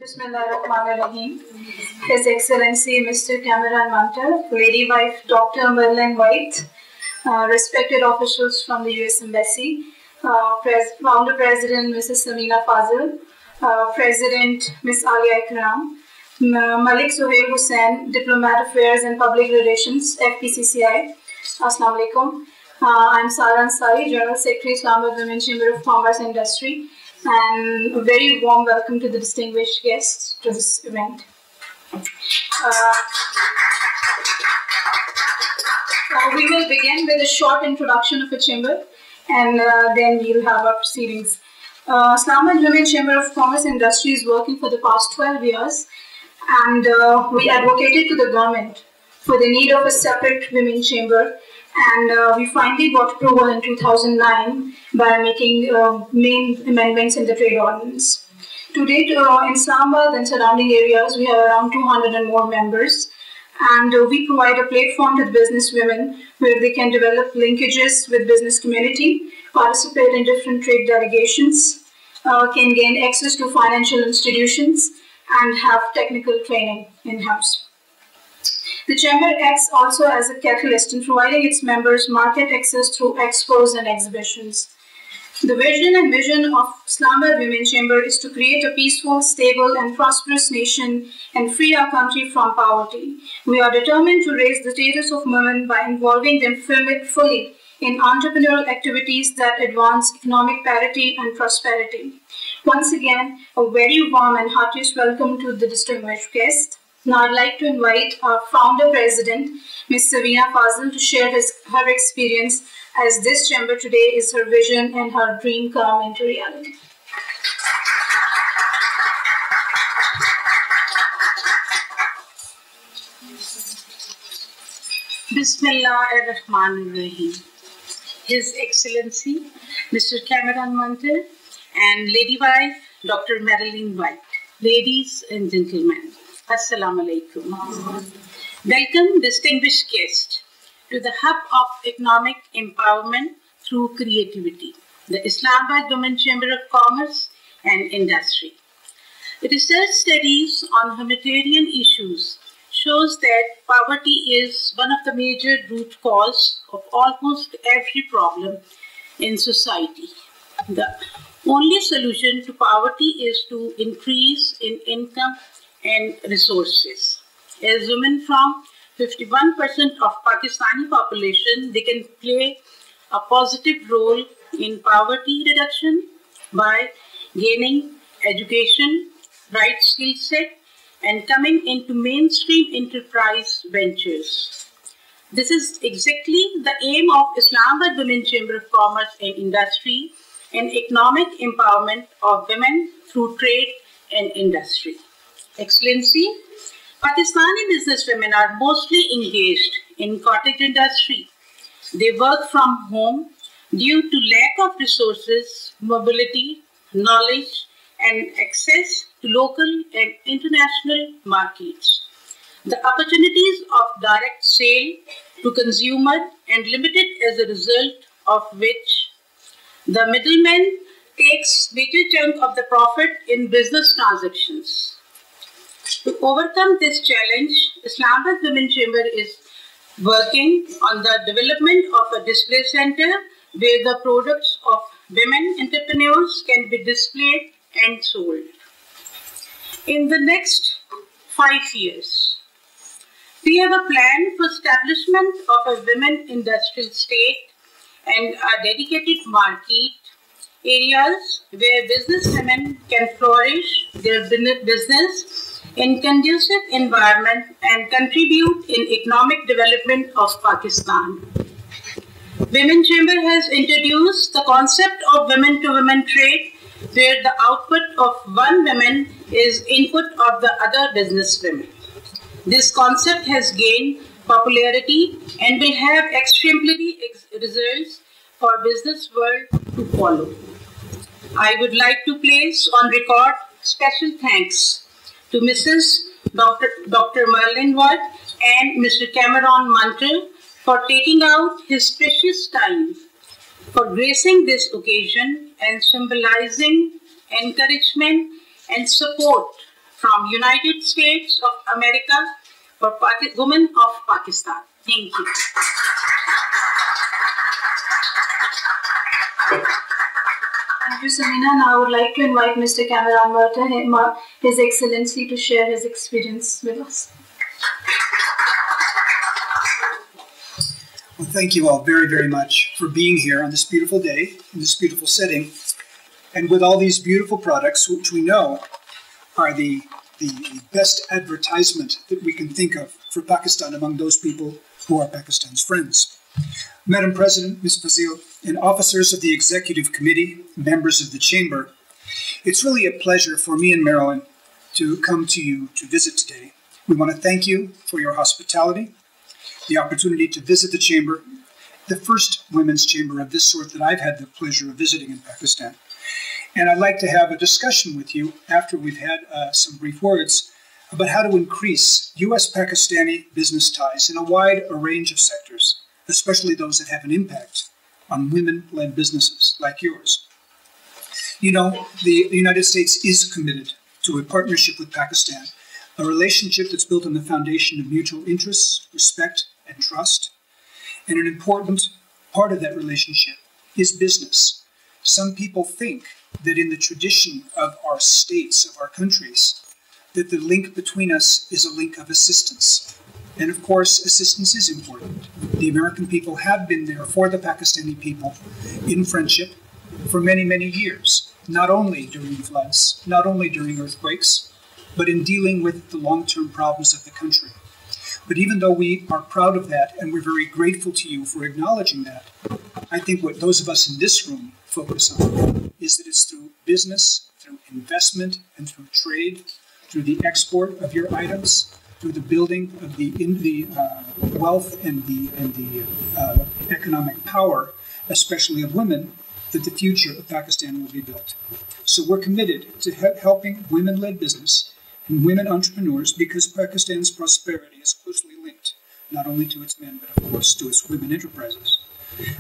Bismillahirrahmanirrahim. His Excellency Mr. Cameron Munter, Lady Wife Dr. Marilyn Wyatt, respected officials from the U.S. Embassy, Founder President Mrs. Samina Fazil, President Ms. Alia Ikram, Malik Suhail Hussain, Diplomat Affairs and Public Relations, FPCCI. Assalamu alaikum. I'm Sara Ansari, General Secretary, Islamabad Women Chamber of Commerce and Industry, and a very warm welcome to the distinguished guests to this event. We will begin with a short introduction of the chamber, and then we'll have our proceedings. Islamabad Women Chamber of Commerce and Industry is working for the past 12 years, and we advocated to the government for the need of a separate women chamber, and we finally got approval in 2009 by making main amendments in the trade ordinance. To date, in Islamabad and surrounding areas, we have around 200 and more members, and we provide a platform to the business women where they can develop linkages with business community, participate in different trade delegations, can gain access to financial institutions, and have technical training in-house. The Chamber acts also as a catalyst in providing its members market access through expos and exhibitions. The vision and mission of Islamabad Women Chamber is to create a peaceful, stable, and prosperous nation and free our country from poverty. We are determined to raise the status of women by involving them fully in entrepreneurial activities that advance economic parity and prosperity. Once again, a very warm and heartiest welcome to the distinguished guests. Now I'd like to invite our founder president, Ms. Samina Fazil, to share her experience as this chamber today is her vision and her dream come into reality. Bismillahirrahmanirrahim. His Excellency Mr. Cameron Munter and Lady Wife Dr. Marilyn Wyatt, ladies and gentlemen, Assalamu alaikum. Welcome, distinguished guests, to the hub of economic empowerment through creativity, the Islamabad Women Chamber of Commerce and Industry. Research studies on humanitarian issues shows that poverty is one of the major root causes of almost every problem in society. The only solution to poverty is to increase in income and resources. As women from 51% of Pakistani population, they can play a positive role in poverty reduction by gaining education, right skill set, and coming into mainstream enterprise ventures. This is exactly the aim of Islamabad Women Chamber of Commerce and Industry and economic empowerment of women through trade and industry. Excellency, Pakistani businesswomen are mostly engaged in cottage industry. They work from home due to lack of resources, mobility, knowledge, and access to local and international markets. The opportunities of direct sale to consumer and limited as a result of which the middleman takes major chunk of the profit in business transactions. To overcome this challenge, Islamabad Women Chamber is working on the development of a display center where the products of women entrepreneurs can be displayed and sold. In the next 5 years, we have a plan for establishment of a women industrial state and a dedicated market areas where businesswomen can flourish their business in conducive environment and contribute in economic development of Pakistan. Women Chamber has introduced the concept of women-to-women trade, where the output of one woman is input of the other business women. This concept has gained popularity and will have exemplary results for business world to follow. I would like to place on record special thanks to Mrs. Dr. Marilyn Wyatt and Mr. Cameron Munter for taking out his precious time for gracing this occasion and symbolizing encouragement and support from United States of America for Women of Pakistan. Thank you. Thank you, Samina. Now I would like to invite Mr. Cameron Munter, His Excellency, to share his experience with us. Well, thank you all very, very much for being here on this beautiful day, in this beautiful setting, and with all these beautiful products, which we know are the best advertisement that we can think of for Pakistan among those people who are Pakistan's friends. Madam President, Ms. Fazil, and officers of the Executive Committee, members of the Chamber, it's really a pleasure for me and Marilyn to come to you to visit today. We want to thank you for your hospitality, the opportunity to visit the Chamber, the first women's chamber of this sort that I've had the pleasure of visiting in Pakistan. And I'd like to have a discussion with you after we've had some brief words about how to increase U.S.-Pakistani business ties in a wide range of sectors, especially those that have an impact on women-led businesses like yours. You know, the United States is committed to a partnership with Pakistan, a relationship that's built on the foundation of mutual interests, respect, and trust. And an important part of that relationship is business. Some people think that in the tradition of our states, of our countries, that the link between us is a link of assistance. And of course, assistance is important. The American people have been there for the Pakistani people in friendship for many, many years, not only during floods, not only during earthquakes, but in dealing with the long-term problems of the country. But even though we are proud of that, and we're very grateful to you for acknowledging that, I think what those of us in this room focus on is that it's through business, through investment, and through trade, through the export of your items, through the building of the wealth and the economic power, especially of women, that the future of Pakistan will be built. So we're committed to helping women-led business and women entrepreneurs because Pakistan's prosperity is closely linked, not only to its men, but of course to its women enterprises.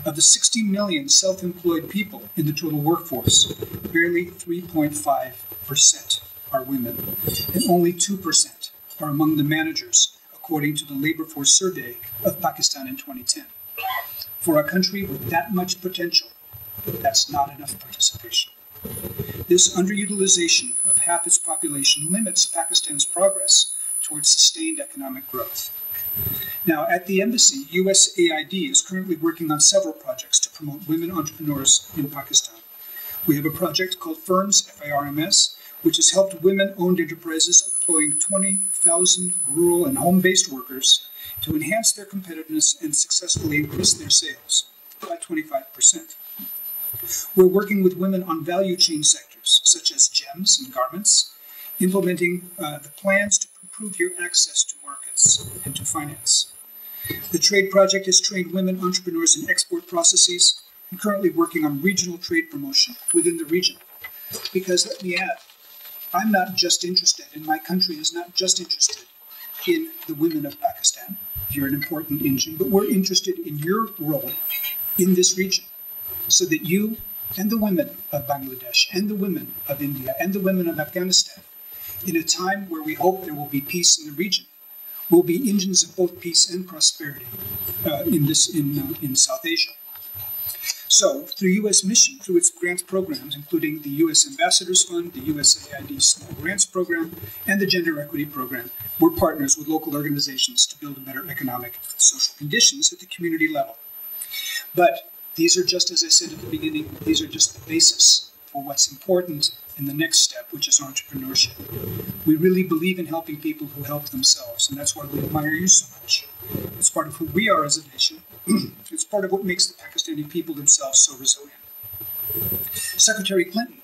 Of the 60 million self-employed people in the total workforce, barely 3.5% are women, and only 2% are among the managers, according to the Labor Force Survey of Pakistan in 2010. For a country with that much potential, that's not enough participation. This underutilization of half its population limits Pakistan's progress towards sustained economic growth. Now, at the embassy, USAID is currently working on several projects to promote women entrepreneurs in Pakistan. We have a project called FIRMS, F-I-R-M-S, which has helped women-owned enterprises employing 20,000 rural and home-based workers to enhance their competitiveness and successfully increase their sales by 25%. We're working with women on value chain sectors, such as gems and garments, implementing the plans to improve your access to markets and to finance. The trade project has trained women entrepreneurs in export processes and currently working on regional trade promotion within the region. Because let me add, I'm not just interested, and my country is not just interested in the women of Pakistan. You're an important engine, but we're interested in your role in this region so that you and the women of Bangladesh and the women of India and the women of Afghanistan, in a time where we hope there will be peace in the region, will be engines of both peace and prosperity in South Asia. So, through U.S. Mission, through its grants programs, including the U.S. Ambassadors Fund, the USAID Small Grants Program, and the Gender Equity Program, we're partners with local organizations to build better economic and social conditions at the community level. But these are just, as I said at the beginning, these are just the basis for what's important in the next step, which is entrepreneurship. We really believe in helping people who help themselves, and that's why we admire you so much. It's part of who we are as a nation. It's part of what makes the Pakistani people themselves so resilient. Secretary Clinton,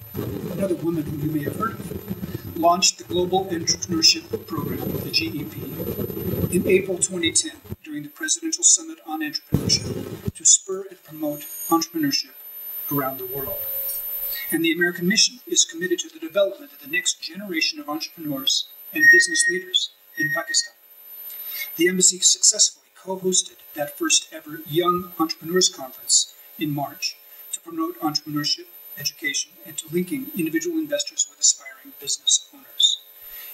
another woman who you may have heard of, launched the Global Entrepreneurship Program, the GEP, in April 2010 during the Presidential Summit on Entrepreneurship to spur and promote entrepreneurship around the world. And the American Mission is committed to the development of the next generation of entrepreneurs and business leaders in Pakistan. The embassy successfully co-hosted that first ever Young Entrepreneurs Conference in March to promote entrepreneurship, education, and to linking individual investors with aspiring business owners.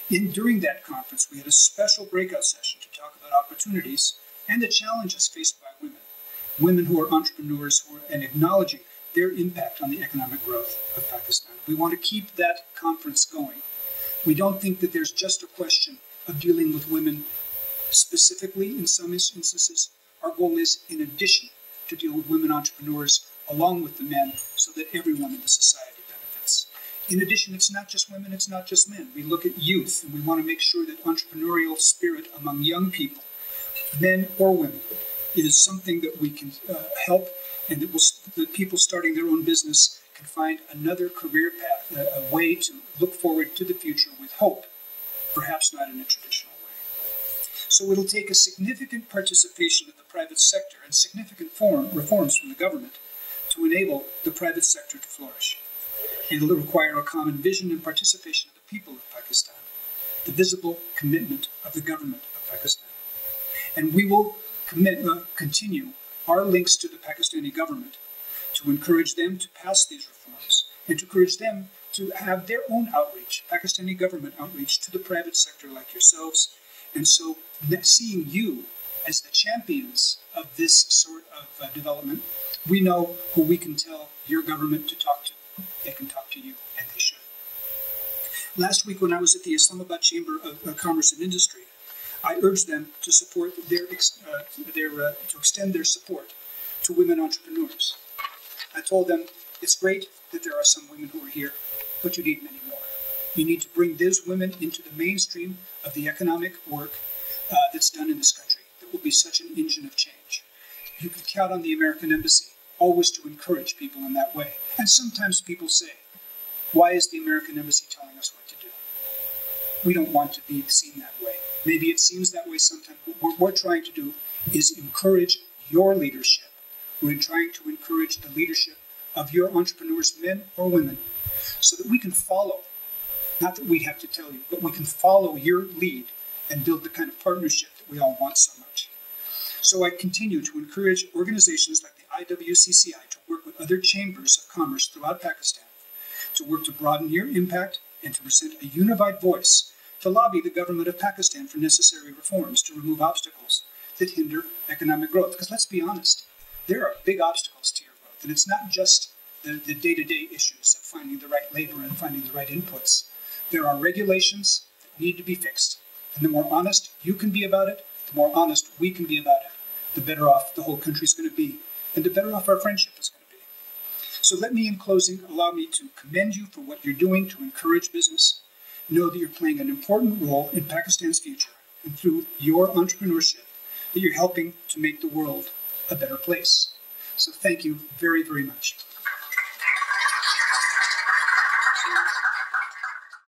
During that conference, we had a special breakout session to talk about opportunities and the challenges faced by women who are entrepreneurs and acknowledging their impact on the economic growth of Pakistan. We want to keep that conference going. We don't think that there's just a question of dealing with women specifically in some instances. Our goal is, in addition, to deal with women entrepreneurs along with the men so that everyone in the society benefits. In addition, it's not just women, it's not just men. We look at youth, and we want to make sure that entrepreneurial spirit among young people, men or women, is something that we can help, and that people starting their own business can find another career path, a way to look forward to the future with hope, perhaps not in a traditional way. So it'll take a significant participation of the private sector and significant reforms from the government to enable the private sector to flourish. It'll require a common vision and participation of the people of Pakistan, the visible commitment of the government of Pakistan. And we will continue our links to the Pakistani government to encourage them to pass these reforms and to encourage them to have their own outreach, Pakistani government outreach to the private sector like yourselves. And so seeing you as the champions of this sort of development, we know who we can tell your government to talk to. They can talk to you, and they should. Last week when I was at the Islamabad Chamber of Commerce and Industry, I urged them to support to extend their support to women entrepreneurs. I told them, it's great that there are some women who are here, but you need many more. You need to bring those women into the mainstream of the economic work that's done in this country. That will be such an engine of change. You can count on the American Embassy always to encourage people in that way. And sometimes people say, why is the American Embassy telling us what to do? We don't want to be seen that way. Maybe it seems that way sometimes, but what we're trying to do is encourage your leadership. We're trying to encourage the leadership of your entrepreneurs, men or women, so that we can follow. Not that we have to tell you, but we can follow your lead and build the kind of partnership that we all want so much. So I continue to encourage organizations like the IWCCI to work with other chambers of commerce throughout Pakistan, to work to broaden your impact and to present a unified voice to lobby the government of Pakistan for necessary reforms to remove obstacles that hinder economic growth. Because let's be honest, there are big obstacles to your growth, and it's not just the day-to-day issues of finding the right labor and finding the right inputs. There are regulations that need to be fixed, and the more honest you can be about it, the more honest we can be about it, the better off the whole country is going to be, and the better off our friendship is going to be. So let me, in closing, allow me to commend you for what you're doing to encourage business. Know that you're playing an important role in Pakistan's future, and through your entrepreneurship, that you're helping to make the world a better place. So thank you very, very much.